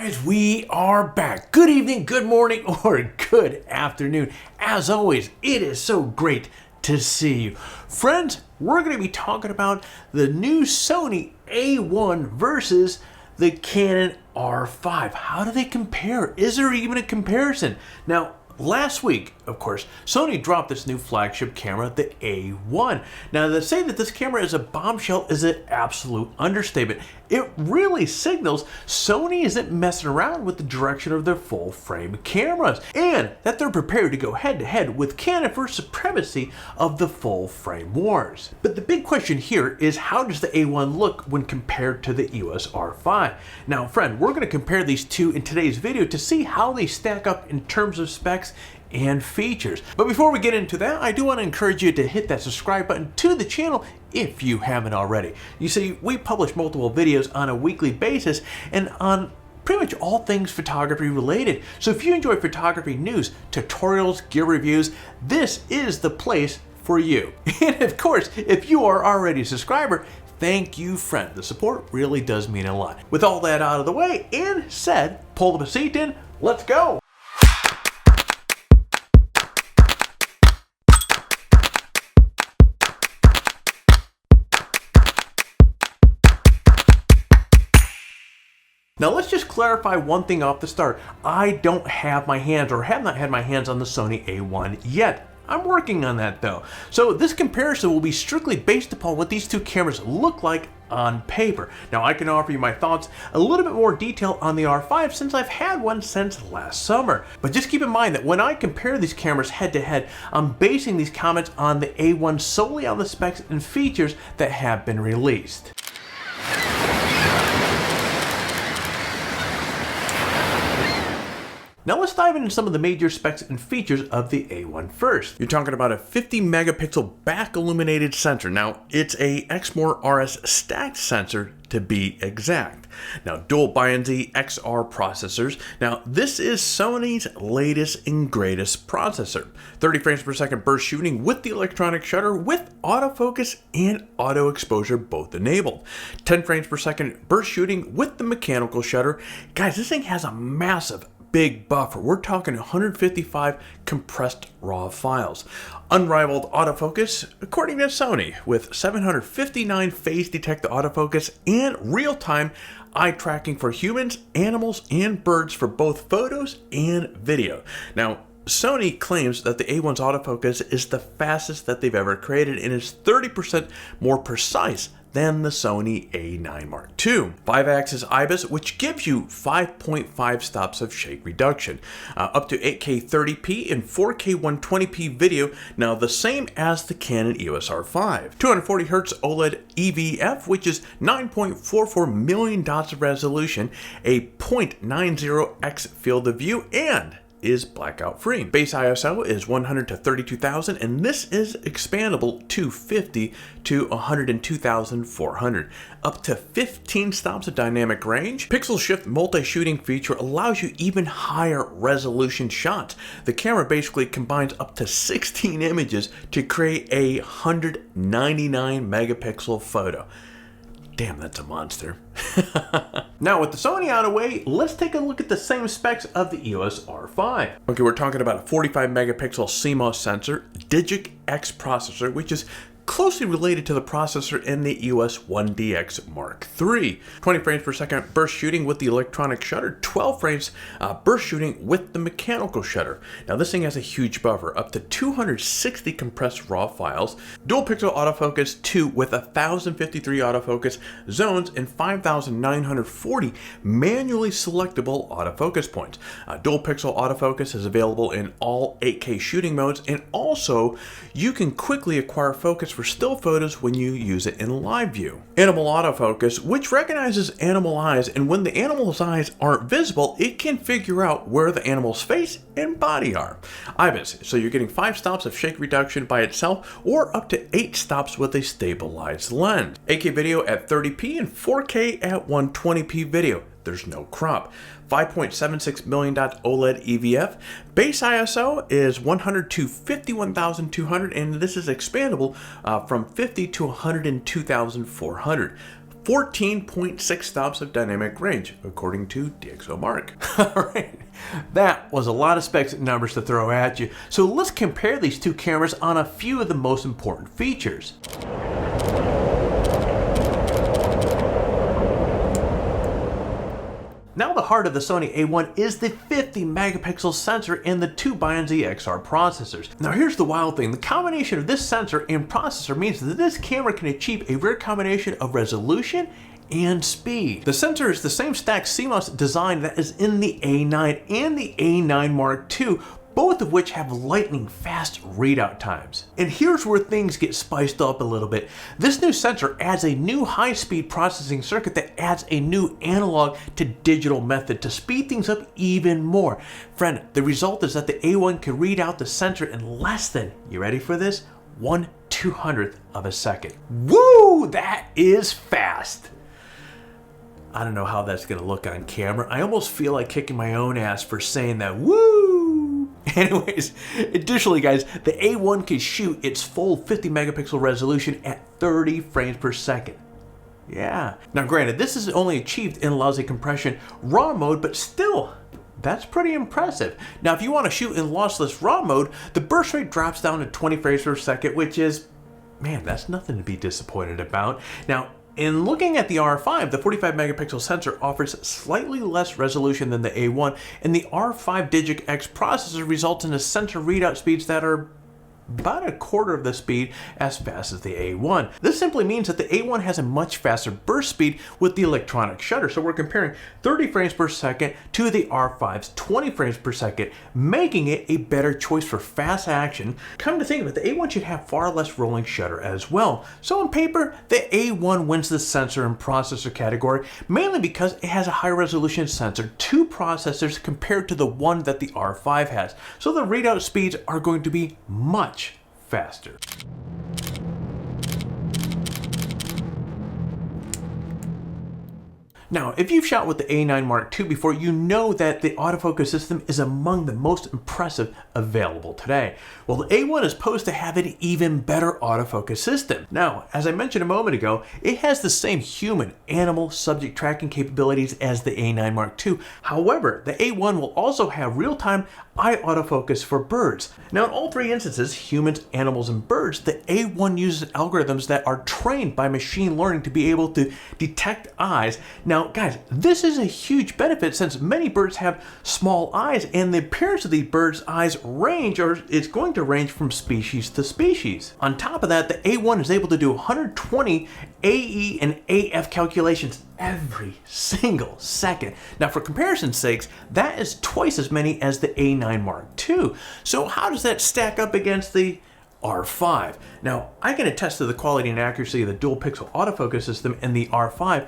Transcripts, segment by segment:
guys, we are back. Good evening, good morning, or good afternoon. As always, it is so great to see you. Friends, we're going to be talking about the new Sony A1 versus the Canon R5. How do they compare? Is there even a comparison? Now, last week, of course, Sony dropped this new flagship camera, the A1. Now, to say that this camera is a bombshell is an absolute understatement. It really signals Sony isn't messing around with the direction of their full-frame cameras, and that they're prepared to go head-to-head with Canon for supremacy of the full-frame wars. But the big question here is, how does the A1 look when compared to the EOS R5? Now, friend, we're going to compare these two in today's video to see how they stack up in terms of specs and features. But before we get into that, I do want to encourage you to hit that subscribe button to the channel if you haven't already. You see, we publish multiple videos on a weekly basis and on pretty much all things photography related. So if you enjoy photography news, tutorials, gear reviews, this is the place for you. And of course, if you are already a subscriber, thank you, friend. The support really does mean a lot. With all that out of the way and said, pull the seat in, let's go. Now let's just clarify one thing off the start. I don't have my hands, or have not had my hands on the Sony A1 yet. I'm working on that though. So this comparison will be strictly based upon what these two cameras look like on paper. Now I can offer you my thoughts a little bit more detail on the R5 since I've had one since last summer. But just keep in mind that when I compare these cameras head to head, I'm basing these comments on the A1 solely on the specs and features that have been released. Now let's dive into some of the major specs and features of the A1 first. You're talking about a 50 megapixel back illuminated sensor. Now it's a Exmor RS stacked sensor to be exact. Now dual Bianzi XR processors. Now this is Sony's latest and greatest processor. 30 frames per second burst shooting with the electronic shutter with autofocus and auto exposure both enabled. 10 frames per second burst shooting with the mechanical shutter. Guys, this thing has a massive big buffer. We're talking 155 compressed RAW files. Unrivaled autofocus, according to Sony, with 759 phase detected autofocus and real-time eye tracking for humans, animals, and birds for both photos and video. Now, Sony claims that the A1's autofocus is the fastest that they've ever created and is 30% more precise than the Sony A9 Mark II. 5-axis IBIS, which gives you 5.5 stops of shake reduction, up to 8K 30p and 4K 120p video, now the same as the Canon EOS R5. 240Hz OLED EVF, which is 9.44 million dots of resolution, a 0.90x field of view, and is blackout free. Base ISO is 100 to 32,000, and this is expandable to 50 to 102,400. Up to 15 stops of dynamic range. Pixel shift multi-shooting feature allows you even higher resolution shots. The camera basically combines up to 16 images to create a 199 megapixel photo. Damn, that's a monster. Now, with the Sony out of the way, let's take a look at the same specs of the EOS R5. Okay, we're talking about a 45 megapixel CMOS sensor, Digic X processor, which is closely related to the processor in the EOS 1DX Mark III. 20 frames per second burst shooting with the electronic shutter, 12 frames burst shooting with the mechanical shutter. Now this thing has a huge buffer, up to 260 compressed RAW files, dual pixel autofocus 2 with 1053 autofocus zones and 5940 manually selectable autofocus points. Dual pixel autofocus is available in all 8K shooting modes, and also you can quickly acquire focus for still photos when you use it in live view. Animal autofocus, which recognizes animal eyes, and when the animal's eyes aren't visible, it can figure out where the animal's face and body are. IBIS, so you're getting 5 stops of shake reduction by itself, or up to 8 stops with a stabilized lens. 8K video at 30p and 4K at 120p video. There's no crop. 5.76 million dot OLED EVF. Base ISO is 100 to 51,200, and this is expandable from 50 to 102,400. 14.6 stops of dynamic range, according to DxOMark. All right, that was a lot of specs and numbers to throw at you. So let's compare these two cameras on a few of the most important features. Now the heart of the Sony A1 is the 50 megapixel sensor in the 2x XR processors. Now here's the wild thing, the combination of this sensor and processor means that this camera can achieve a rare combination of resolution and speed. The sensor is the same stacked CMOS design that is in the A9 and the A9 Mark II, both of which have lightning fast readout times. And here's where things get spiced up a little bit. This new sensor adds a new high-speed processing circuit that adds a new analog to digital method to speed things up even more. Friend, the result is that the A1 can read out the sensor in less than, you ready for this? 1/200th of a second. Woo! That is fast! I don't know how that's gonna look on camera. I almost feel like kicking my own ass for saying that, woo! Anyways, additionally guys, the A1 can shoot its full 50 megapixel resolution at 30 frames per second. Yeah. Now granted, this is only achieved in lousy compression RAW mode, but still, that's pretty impressive. Now if you want to shoot in lossless RAW mode, the burst rate drops down to 20 frames per second, which is, man, that's nothing to be disappointed about. Now, in looking at the R5, the 45 megapixel sensor offers slightly less resolution than the A1, and the R5 Digic X processor results in a sensor readout speeds that are about a quarter of the speed as fast as the A1. This simply means that the A1 has a much faster burst speed with the electronic shutter. So we're comparing 30 frames per second to the R5's 20 frames per second, making it a better choice for fast action. Come to think of it, the A1 should have far less rolling shutter as well. So on paper, the A1 wins the sensor and processor category, mainly because it has a high resolution sensor, 2 processors compared to the one that the R5 has. So the readout speeds are going to be much faster. Now, if you've shot with the A9 Mark II before, you know that the autofocus system is among the most impressive available today. Well, the A1 is supposed to have an even better autofocus system. Now, as I mentioned a moment ago, it has the same human, animal, subject tracking capabilities as the A9 Mark II. However, the A1 will also have real-time eye autofocus for birds. Now, in all 3 instances, humans, animals, and birds, the A1 uses algorithms that are trained by machine learning to be able to detect eyes. Now, guys, this is a huge benefit since many birds have small eyes, and the appearance of these birds' eyes range, or it's going to range from species to species. On top of that, the A1 is able to do 120 AE and AF calculations every single second. Now, for comparison's sakes, that is twice as many as the A9 Mark II. So how does that stack up against the R5? Now, I can attest to the quality and accuracy of the dual pixel autofocus system in the R5.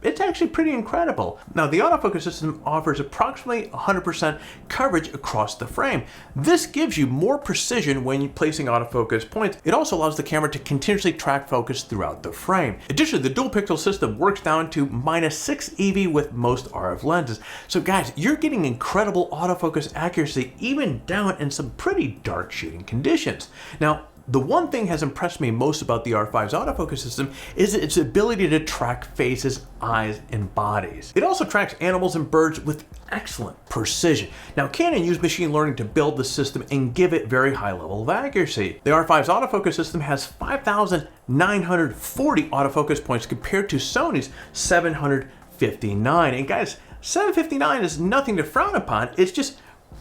It's actually pretty incredible. Now, the autofocus system offers approximately 100% coverage across the frame. This gives you more precision when you're placing autofocus points. It also allows the camera to continuously track focus throughout the frame. Additionally, the dual pixel system works down to -6 EV with most RF lenses. So guys, you're getting incredible autofocus accuracy even down in some pretty dark shooting conditions. Now, the one thing has impressed me most about the R5's autofocus system is its ability to track faces, eyes, and bodies. It also tracks animals and birds with excellent precision. Now, Canon used machine learning to build the system and give it very high level of accuracy. The R5's autofocus system has 5,940 autofocus points compared to Sony's 759. And guys, 759 is nothing to frown upon. It's just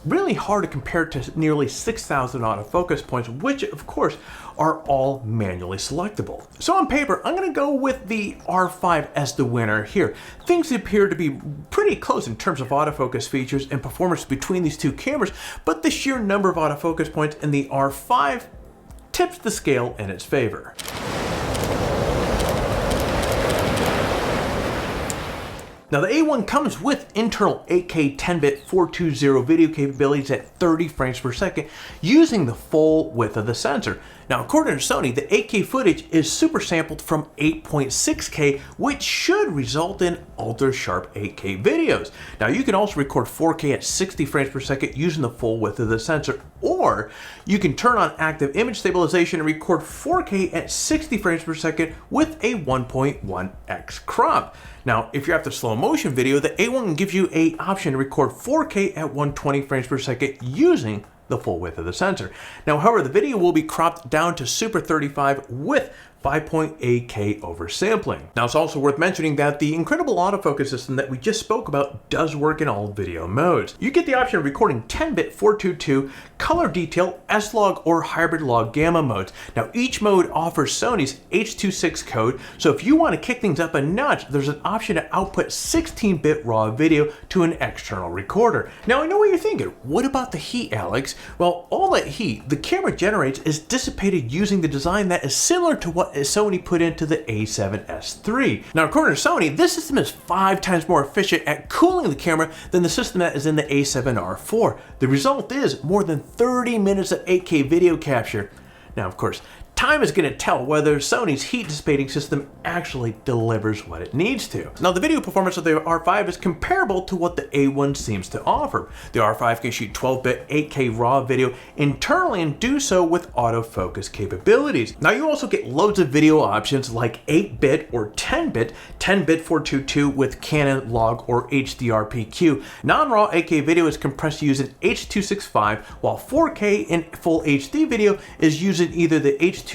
really hard to compare to nearly 6,000 autofocus points, which of course are all manually selectable. So on paper, I'm gonna go with the R5 as the winner here. Things appear to be pretty close in terms of autofocus features and performance between these two cameras, but the sheer number of autofocus points in the R5 tips the scale in its favor. Now, the A1 comes with internal 8K 10-bit 420 video capabilities at 30 frames per second using the full width of the sensor. Now, according to Sony, the 8K footage is super sampled from 8.6K, which should result in ultra sharp 8K videos. Now, you can also record 4K at 60 frames per second using the full width of the sensor, or you can turn on active image stabilization and record 4K at 60 frames per second with a 1.1x crop. Now, if you're after slow motion video, the A1 gives you an option to record 4K at 120 frames per second using the full width of the sensor. Now, however, the video will be cropped down to Super 35 with 5.8K oversampling. Now, it's also worth mentioning that the incredible autofocus system that we just spoke about does work in all video modes. You get the option of recording 10-bit 422, color detail, S-Log, or hybrid log gamma modes. Now, each mode offers Sony's H.2.6 code, so if you want to kick things up a notch, there's an option to output 16-bit raw video to an external recorder. Now, I know what you're thinking. What about the heat, Alex? Well, all that heat the camera generates is dissipated using the design that is similar to what Sony put into the A7S III. Now, according to Sony, this system is 5 times more efficient at cooling the camera than the system that is in the A7R4. The result is more than 30 minutes of 8K video capture. Now, of course, time is going to tell whether Sony's heat dissipating system actually delivers what it needs to. Now, the video performance of the R5 is comparable to what the A1 seems to offer. The R5 can shoot 12-bit 8K raw video internally and do so with autofocus capabilities. Now, you also get loads of video options like 8-bit or 10-bit, 10-bit 422 with Canon log or HDR-PQ. Non-raw 8K video is compressed using H.265, while 4K in full HD video is using either the H.265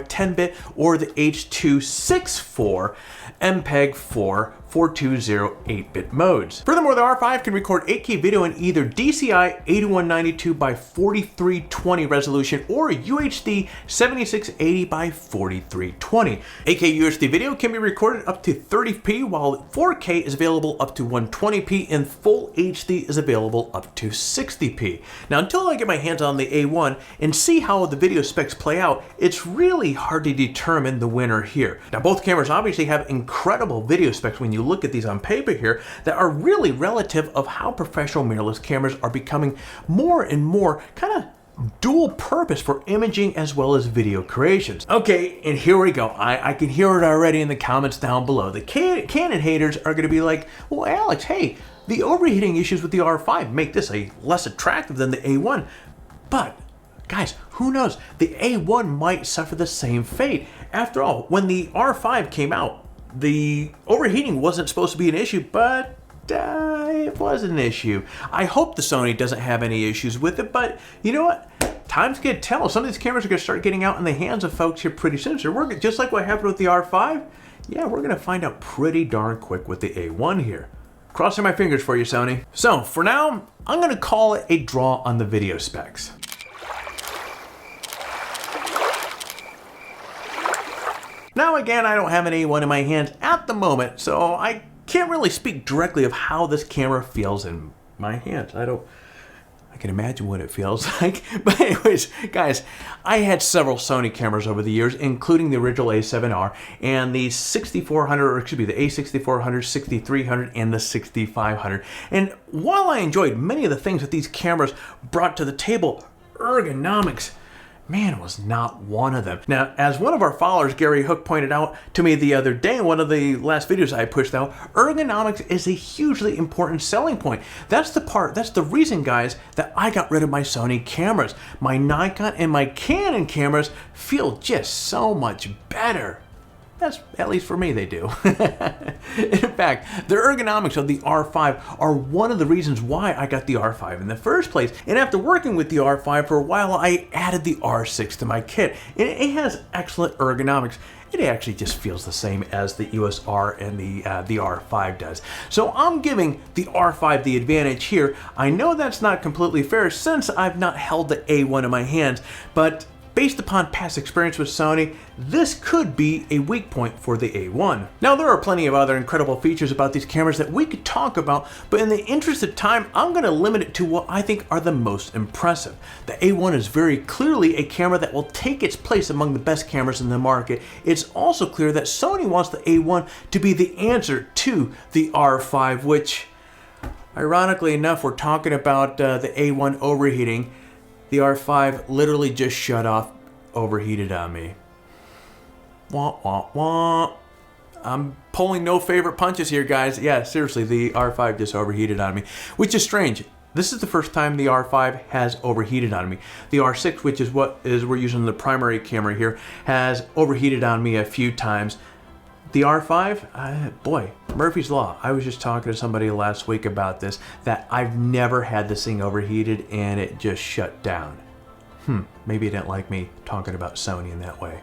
10-bit or the H.264 MPEG-4 420 8-bit modes. Furthermore, the R5 can record 8K video in either DCI 8192 by 4320 resolution or UHD 7680 by 4320. 8K UHD video can be recorded up to 30p, while 4K is available up to 120p and full HD is available up to 60p. Now, until I get my hands on the A1 and see how the video specs play out, it's really hard to determine the winner here. Now, both cameras obviously have incredible video specs when you look at these on paper here that are really relative of how professional mirrorless cameras are becoming more and more kind of dual purpose for imaging as well as video creations. Okay, and here we go. I can hear it already in the comments down below. The Canon haters are going to be like, well, Alex, hey, the overheating issues with the R5 make this a less attractive than the A1. But guys, who knows? The A1 might suffer the same fate. After all, when the R5 came out, the overheating wasn't supposed to be an issue, but it was an issue. I hope the Sony doesn't have any issues with it, but you know what? Time's gonna tell. Some of these cameras are gonna start getting out in the hands of folks here pretty soon. So we're just like what happened with the R5. Yeah, we're gonna find out pretty darn quick with the A1 here. Crossing my fingers for you, Sony. So for now, I'm gonna call it a draw on the video specs. Now again, I don't have an A1 in my hands at the moment, so I can't really speak directly of how this camera feels in my hands. I can imagine what it feels like. But anyways, guys, I had several Sony cameras over the years, including the original A7R and the 6400, or excuse me, the A6400, 6300, and the 6500. And while I enjoyed many of the things that these cameras brought to the table, ergonomics, man, it was not one of them. Now, as one of our followers, Gary Hook, pointed out to me the other day in one of the last videos I pushed out, ergonomics is a hugely important selling point. That's the reason, guys, that I got rid of my Sony cameras. My Nikon and my Canon cameras feel just so much better. That's, at least for me, they do. In fact, the ergonomics of the R5 are one of the reasons why I got the R5 in the first place. And after working with the R5 for a while, I added the R6 to my kit. And it has excellent ergonomics. It actually just feels the same as the EOS R and the R5 does. So I'm giving the R5 the advantage here. I know that's not completely fair since I've not held the A1 in my hands, but based upon past experience with Sony, this could be a weak point for the A1. Now, there are plenty of other incredible features about these cameras that we could talk about, but in the interest of time, I'm going to limit it to what I think are the most impressive. The A1 is very clearly a camera that will take its place among the best cameras in the market. It's also clear that Sony wants the A1 to be the answer to the R5, which, ironically enough, we're talking about the A1 overheating. The R5 literally just shut off overheated on me. Wah, wah, wah. I'm pulling no favorite punches here, guys. Yeah, seriously, the R5 just overheated on me, which is strange. This is the first time the R5 has overheated on me. The R6, which is what we're using the primary camera here, has overheated on me a few times. The R5, boy, Murphy's Law. I was just talking to somebody last week about this, that I've never had this thing overheated and it just shut down. Maybe you didn't like me talking about Sony in that way.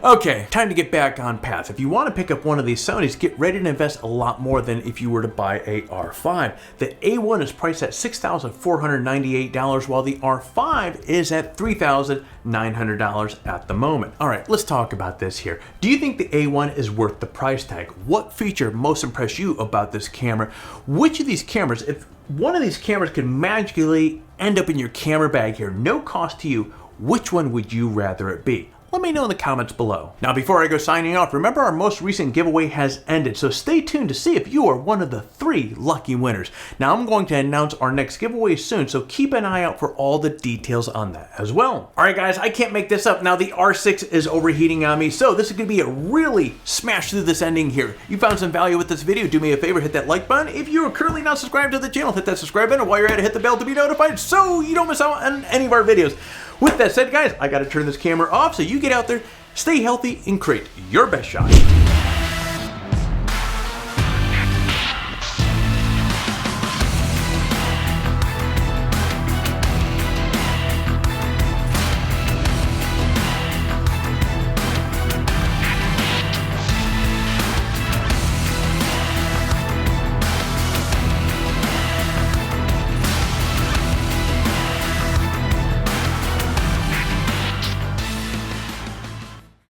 Okay, time to get back on path. If you want to pick up one of these Sonys, get ready to invest a lot more than if you were to buy a R5. The A1 is priced at $6,498, while the R5 is at $3,900 at the moment. All right, let's talk about this here. Do you think the A1 is worth the price tag? What feature most impressed you about this camera? Which of these cameras, if one of these cameras could magically end up in your camera bag here, no cost to you, which one would you rather it be? Let me know in the comments below. Now, before I go signing off, remember our most recent giveaway has ended, so stay tuned to see if you are one of the 3 lucky winners. Now, I'm going to announce our next giveaway soon, so keep an eye out for all the details on that as well. All right, guys, I can't make this up. Now, the R6 is overheating on me, so this is going to be a really smash through this ending here. You found some value with this video, do me a favor, hit that like button. If you are currently not subscribed to the channel, hit that subscribe button, and while you're at it, hit the bell to be notified so you don't miss out on any of our videos. With that said, guys, I got to turn this camera off, so you get out there, stay healthy, and create your best shot.